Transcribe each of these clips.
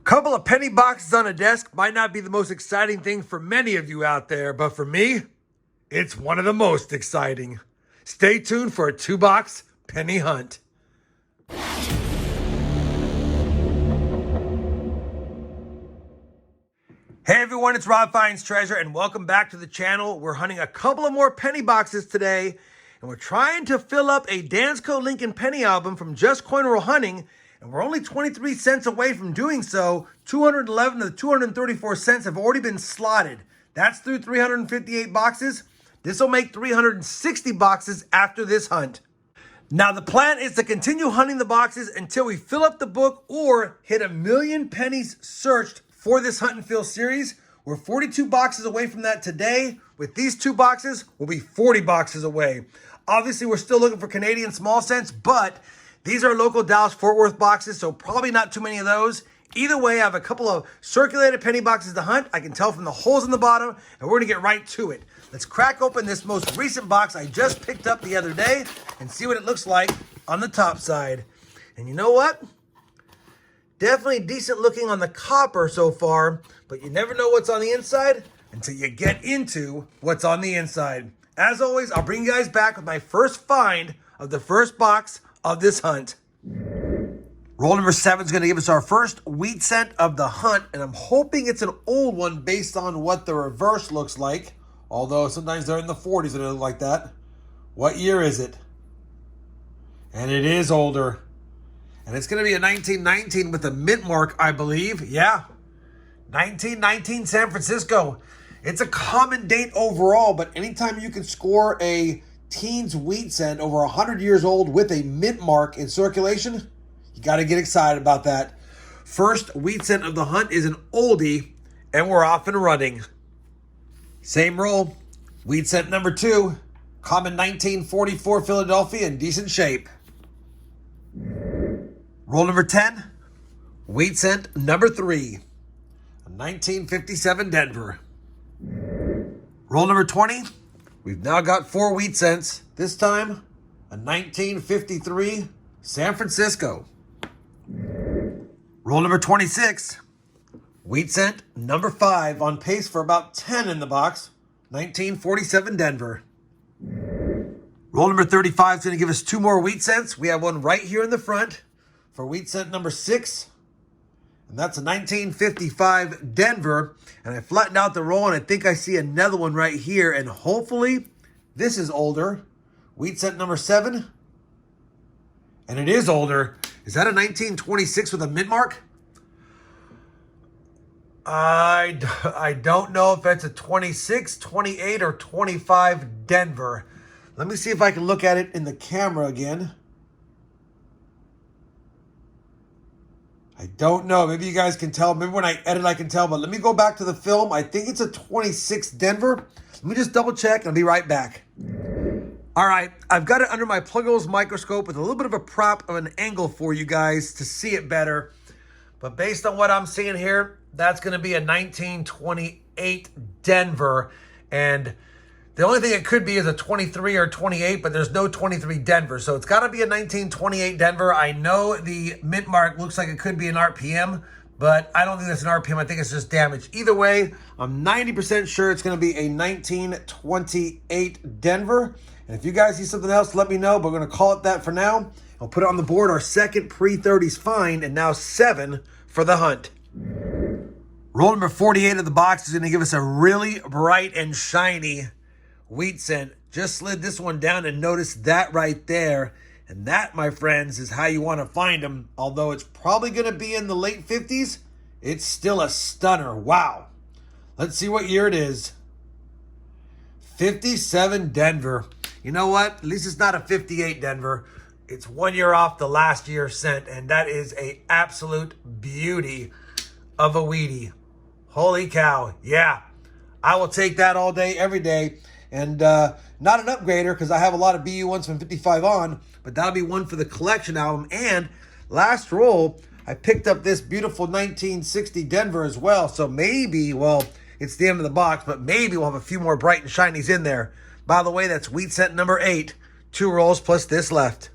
Couple of penny boxes on a desk might not be the most exciting thing for many of you out there, but for me, it's one of the most exciting. Stay tuned for a 2-box penny hunt. Hey everyone, it's RobFindsTreasure and welcome back to the channel. We're hunting a couple of more penny boxes today and we're trying to fill up a Dansko Lincoln penny album from Just Coin Roll Hunting, and we're only 23 cents away from doing so. 211 of the 234 cents have already been slotted. That's through 358 boxes. This will make 360 boxes after this hunt. Now the plan is to continue hunting the boxes until we fill up the book or hit 1 million pennies searched for this Hunt and Fill series. We're 42 boxes away from that today. With these 2 boxes, we'll be 40 boxes away. Obviously, we're still looking for Canadian small cents, but these are local Dallas-Fort Worth boxes, so probably not too many of those. Either way, I have a couple of circulated penny boxes to hunt. I can tell from the holes in the bottom, and we're going to get right to it. Let's crack open this most recent box I just picked up the other day and see what it looks like on the top side. And you know what? Definitely decent looking on the copper so far, but you never know what's on the inside until you get into what's on the inside. As always, I'll bring you guys back with my first find of the first box of this hunt. Roll number 7 is going to give us our first wheat cent of the hunt, and I'm hoping it's an old one based on what the reverse looks like, although sometimes they're in the 40s and they look like that. What year is it? And it is older. And it's going to be a 1919 with a mint mark, I believe. Yeah, 1919 San Francisco. It's a common date overall, but anytime you can score a teens wheat cent over 100 years old with a mint mark in circulation, you got to get excited about that. First wheat cent of the hunt is an oldie, and we're off and running. Same roll. Wheat cent number 2, common 1944 Philadelphia in decent shape. Roll number 10, wheat cent number 3, a 1957 Denver. Roll number 20, we've now got 4 wheat cents, this time a 1953 San Francisco. Roll number 26, wheat cent number 5, on pace for about 10 in the box, 1947 Denver. Roll number 35 is going to give us 2 more wheat cents. We have one right here in the front for wheat cent number 6, and that's a 1955 Denver. And I flattened out the roll, and I think I see another one right here, and hopefully this is older. Wheat cent number 7, and it is older. Is that a 1926 with a mint mark? I don't know if that's a 26, 28, or 25 Denver. Let me see if I can look at it in the camera again. I don't know. Maybe you guys can tell. Maybe when I edit, I can tell. But let me go back to the film. I think it's a 26 Denver. Let me just double check. I'll be right back. All right. I've got it under my pluggables microscope with a little bit of a prop of an angle for you guys to see it better. But based on what I'm seeing here, that's going to be a 1928 Denver. And the only thing it could be is a 23 or 28, but there's no 23 Denver. So it's got to be a 1928 Denver. I know the mint mark looks like it could be an RPM, but I don't think that's an RPM. I think it's just damage. Either way, I'm 90% sure it's going to be a 1928 Denver. And if you guys see something else, let me know. But we're going to call it that for now. I'll put it on the board, our second pre-30s find, and now 7 for the hunt. Roll number 48 of the box is going to give us a really bright and shiny wheat cent. Just slid this one down and notice that right there. And that, my friends, is how you want to find them. Although it's probably going to be in the late 50s, it's still a stunner. Wow. Let's see what year it is. 57 Denver. You know what? At least it's not a 58 Denver. It's 1 year off the last year's cent. And that is a absolute beauty of a wheatie. Holy cow. Yeah. I will take that all day, every day. And not an upgrader because I have a lot of BU ones from 55 on, but that'll be one for the collection album. And last roll, I picked up this beautiful 1960 Denver as well. So maybe, well, it's the end of the box, but maybe we'll have a few more bright and shinies in there. By the way, that's wheat cent number 8. 2 rolls plus this left.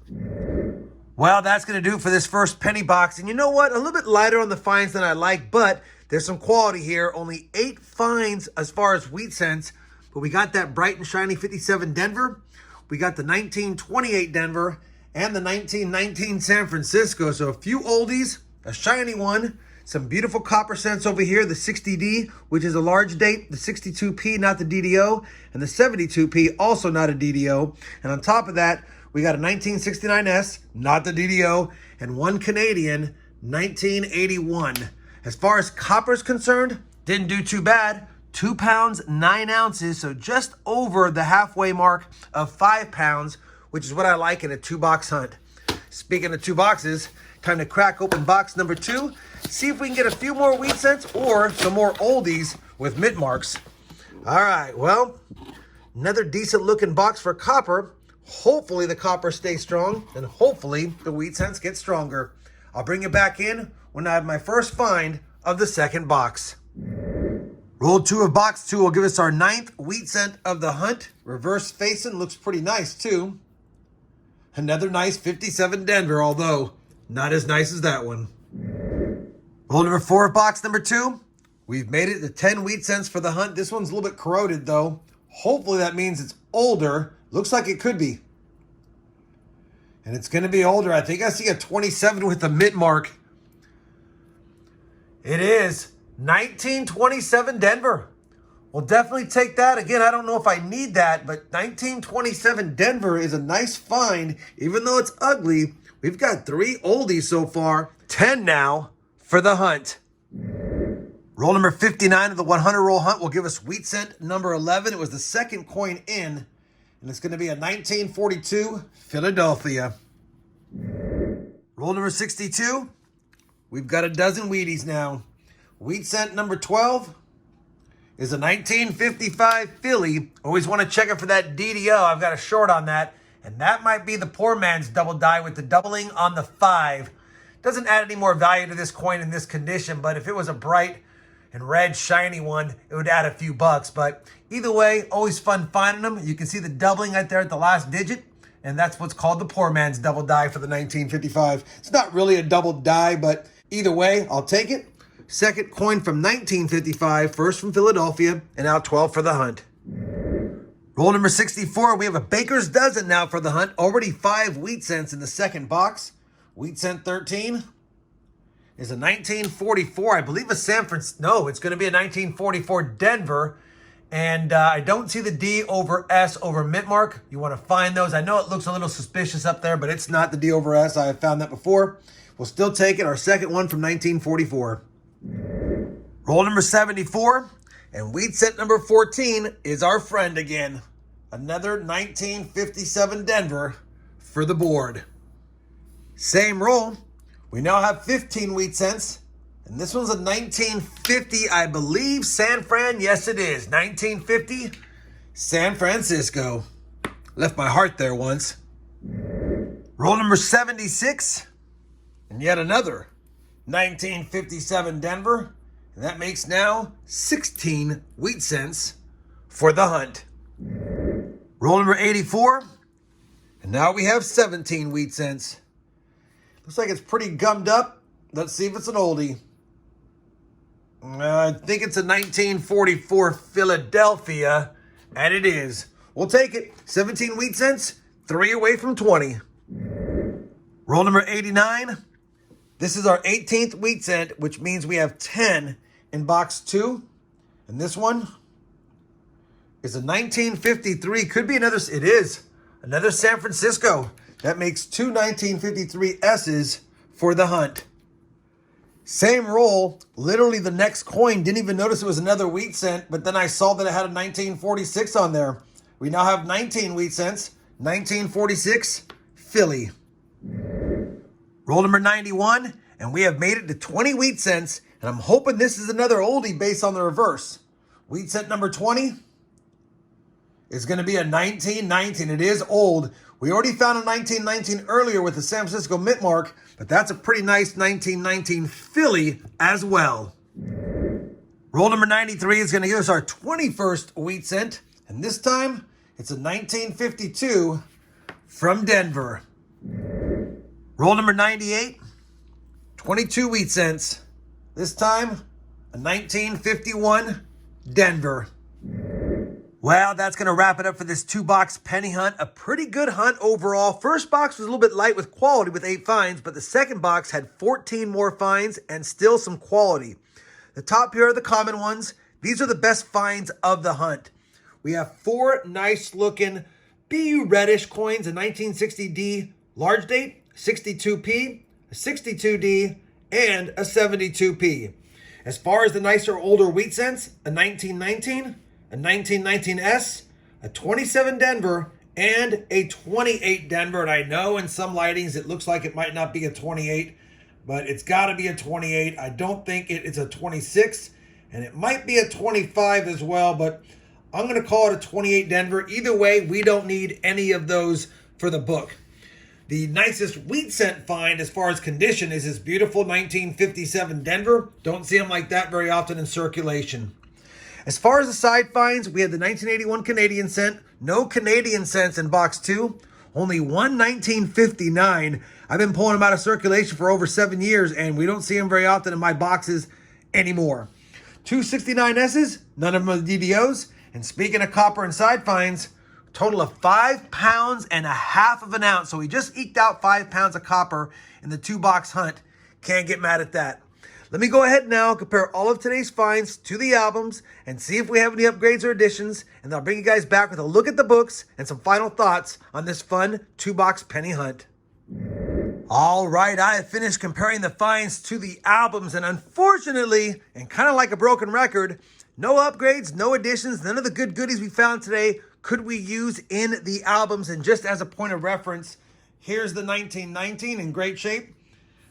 Well, that's going to do it for this first penny box. And you know what? A little bit lighter on the fines than I like, but there's some quality here. Only 8 fines as far as wheat cents. But we got that bright and shiny 57 Denver. We got the 1928 Denver and the 1919 San Francisco. So a few oldies, a shiny one, some beautiful copper cents over here. The 60D, which is a large date. The 62P, not the DDO. And the 72P, also not a DDO. And on top of that, we got a 1969S, not the DDO, and one Canadian, 1981. As far as copper is concerned, didn't do too bad. 2 pounds, 9 ounces, so just over the halfway mark of 5 pounds, which is what I like in a 2-box hunt. Speaking of 2 boxes, time to crack open box number 2. See if we can get a few more wheat cents or some more oldies with mint marks. All right, well, another decent looking box for copper. Hopefully the copper stays strong, and hopefully the wheat cents get stronger. I'll bring you back in when I have my first find of the second box. Roll 2 of box 2 will give us our 9th wheat cent of the hunt. Reverse facing, looks pretty nice too. Another nice 57 Denver, although not as nice as that one. Roll number 4 of box number 2. We've made it to 10 wheat cents for the hunt. This one's a little bit corroded though. Hopefully that means it's older. Looks like it could be. And it's going to be older. I think I see a 27 with a mint mark. It is 1927 Denver. We'll definitely take that. Again, I don't know if I need that, but 1927 Denver is a nice find. Even though it's ugly, we've got 3 oldies so far. 10 now for the hunt. Roll number 59 of the 100 roll hunt will give us wheat cent number 11. It was the second coin in. And it's going to be a 1942 Philadelphia. Roll number 62. We've got a dozen Wheaties now. Wheat cent number 12 is a 1955 Philly. Always want to check it for that DDO. I've got a short on that. And that might be the poor man's double die with the doubling on the 5. Doesn't add any more value to this coin in this condition, but if it was a bright and red shiny one, it would add a few bucks. But either way, always fun finding them. You can see the doubling right there at the last digit, and that's what's called the poor man's double die for the 1955. It's not really a double die, but either way, I'll take it. Second coin from 1955, first from Philadelphia, and now 12 for the hunt. Roll number 64, we have a baker's dozen now for the hunt. Already 5 wheat cents in the second box. Wheat cent 13. Is a 1944, I believe a San Francisco. No, it's going to be a 1944 Denver. And I don't see the D over S over mint mark. You want to find those. I know it looks a little suspicious up there, but it's not the D over S. I have found that before. We'll still take it. Our second one from 1944. Roll number 74. And wheat cent number 14 is our friend again. Another 1957 Denver for the board. Same roll. We now have 15 wheat cents, and this one's a 1950, I believe, San Fran. Yes, it is. 1950, San Francisco. Left my heart there once. Roll number 76, and yet another 1957 Denver, and that makes now 16 wheat cents for the hunt. Roll number 84, and now we have 17 wheat cents. Looks like it's pretty gummed up. Let's see if it's an oldie. I think it's a 1944 Philadelphia, and it is. We'll take it. 17 wheat cents, 3 away from 20. Roll number 89. This is our 18th wheat cent, which means we have 10 in box 2. And this one is a 1953. Could be another. It is. Another San Francisco. That makes 2 1953 S's for the hunt. Same roll. Literally the next coin. Didn't even notice it was another wheat cent, but then I saw that it had a 1946 on there. We now have 19 wheat cents. 1946 Philly. Roll number 91, and we have made it to 20 wheat cents, and I'm hoping this is another oldie based on the reverse. Wheat cent number 20 is going to be a 1919. It is old. We already found a 1919 earlier with the San Francisco mint mark, but that's a pretty nice 1919 Philly as well. Roll number 93 is going to give us our 21st wheat cent, and this time it's a 1952 from Denver. Roll number 98, 22 wheat cents. This time, a 1951 Denver. Well, that's going to wrap it up for this 2-box penny hunt. A pretty good hunt overall. First box was a little bit light with quality with 8 finds, but the second box had 14 more finds and still some quality. The top here are the common ones. These are the best finds of the hunt. We have 4 nice looking BU reddish coins, a 1960D large date, 62p, a 62D, and a 72p. As far as the nicer older wheat cents, a 1919, a 1919S, a 27 Denver, and a 28 Denver. And I know in some lightings it looks like it might not be a 28, but it's got to be a 28. I don't think it's a 26, and it might be a 25 as well, but I'm going to call it a 28 Denver. Either way, we don't need any of those for the book. The nicest wheat cent find as far as condition is this beautiful 1957 Denver. Don't see them like that very often in circulation. As far as the side finds, we had the 1981 Canadian cent. No Canadian cents in box 2. Only one 1959. I've been pulling them out of circulation for over 7 years, and we don't see them very often in my boxes anymore. 2 69S's, none of them are DDOs. And speaking of copper and side finds, total of 5 pounds and a half of an ounce. So we just eked out 5 pounds of copper in the 2-box hunt. Can't get mad at that. Let me go ahead now, compare all of today's finds to the albums and see if we have any upgrades or additions. And then I'll bring you guys back with a look at the books and some final thoughts on this fun 2-box penny hunt. All right, I have finished comparing the finds to the albums. And unfortunately, and kind of like a broken record, no upgrades, no additions, none of the good goodies we found today could we use in the albums. And just as a point of reference, here's the 1919 in great shape.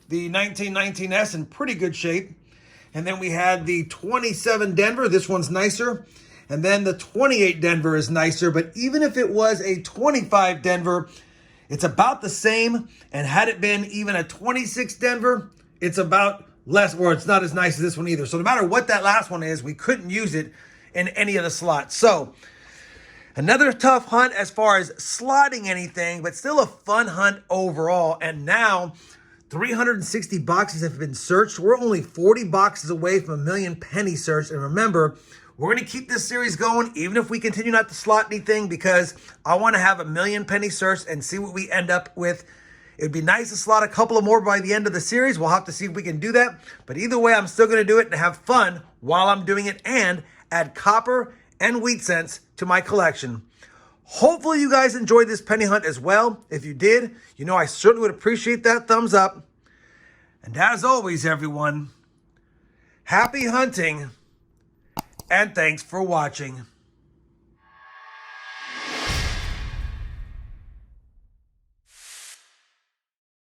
The 1919S in pretty good shape. And then we had the 27 Denver. This one's nicer. And then the 28 Denver is nicer. But even if it was a 25 Denver, it's about the same. And had it been even a 26 Denver, it's about less, or it's not as nice as this one either. So no matter what that last one is, we couldn't use it in any of the slots. So another tough hunt as far as slotting anything, but still a fun hunt overall. And now 360 boxes have been searched. We're only 40 boxes away from 1 million penny searched. And remember, we're going to keep this series going even if we continue not to slot anything, because I want to have 1 million penny searched and see what we end up with. It would be nice to slot a couple of more by the end of the series. We'll have to see if we can do that. But either way, I'm still going to do it and have fun while I'm doing it and add copper and wheat cents to my collection. Hopefully you guys enjoyed this penny hunt as well. If you did, you know I certainly would appreciate that thumbs up. And as always, everyone, happy hunting and thanks for watching.